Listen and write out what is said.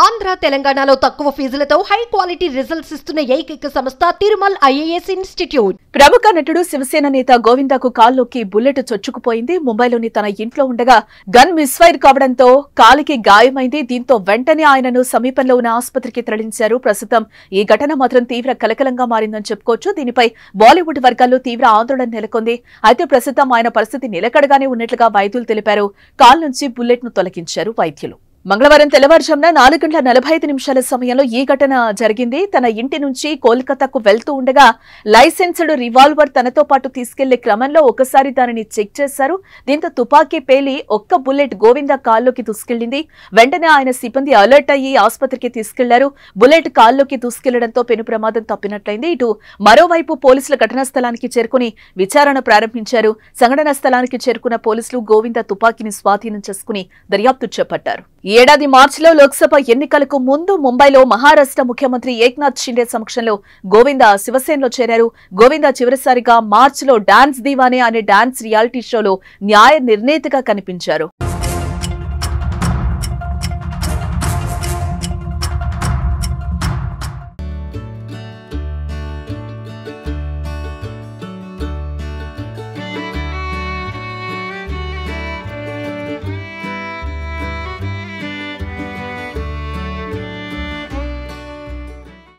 ఆంధ్ర తెలంగాణలో తక్కువ ఫీజులతో high quality results ఇస్తున్న ఏకైక సంస్థ తిరుమల్ ఐఏఎస్ ఇన్స్టిట్యూట్. ప్రముఖ నటుడు శివసేన నేత గోవిందాకు కాల్లోకి బుల్లెట్ చొచ్చుకుపోయింది. ముంబైలోని తన ఇంట్లో ఉండగా గన్ మిస్ఫైర్ కావడంతో కాలికి గాయమైంది. దీంతో వెంటనే ఆయనను సమీపంలో ఉన్న ఆసుపత్రికి తరలించారు. ప్రస్తుతం ఈ ఘటన మాత్రం తీవ్ర కలకలంగా మారిందని చెప్పుకోవచ్చు. దీనిపై బాలీవుడ్ వర్గాల్లో తీవ్ర ఆందోళన నెలకొంది. అయితే ప్రస్తుతం ఆయన పరిస్థితి నిలకడగానే ఉన్నట్లుగా వైద్యులు తెలిపారు. కాల్ నుంచి బుల్లెట్ ను తొలగించారు వైద్యులు. మంగళవారం తెల్లవారుజామున 4:45 సమయంలో ఈ ఘటన జరిగింది. తన ఇంటి నుంచి కోల్కతాకు వెళ్తూ ఉండగా లైసెన్స్డ్ రివాల్వర్ తనతో పాటు తీసుకెళ్లే క్రమంలో ఒకసారి దానిని చెక్ చేశారు. దీంతో తుపాకీ పేలి ఒక్క బుల్లెట్ గోవిందా కాల్లోకి దూసుకెళ్లింది. వెంటనే ఆయన సిబ్బంది అలర్ట్ అయ్యి ఆసుపత్రికి తీసుకెళ్లారు. బుల్లెట్ కాల్లోకి దూసుకెళ్లడంతో పెను ప్రమాదం తప్పినట్లయింది. ఇటు మరోవైపు పోలీసులు ఘటనా స్థలానికి చేరుకుని విచారణ ప్రారంభించారు. సంఘటనా స్థలానికి చేరుకున్న పోలీసులు గోవిందా తుపాకీని స్వాధీనం చేసుకుని దర్యాప్తు చేపట్టారు. ఈ ఏడాది మార్చిలో లోక్సభ ఎన్నికలకు ముందు ముంబైలో మహారాష్ట్ర ముఖ్యమంత్రి ఏక్నాథ్ షిండే సమక్షంలో గోవిందా శివసేనలో చేరారు. గోవిందా చివరిసారిగా మార్చిలో డాన్స్ దీవానే అనే డాన్స్ రియాలిటీ షోలో న్యాయ నిర్ణేతగా కనిపించారు.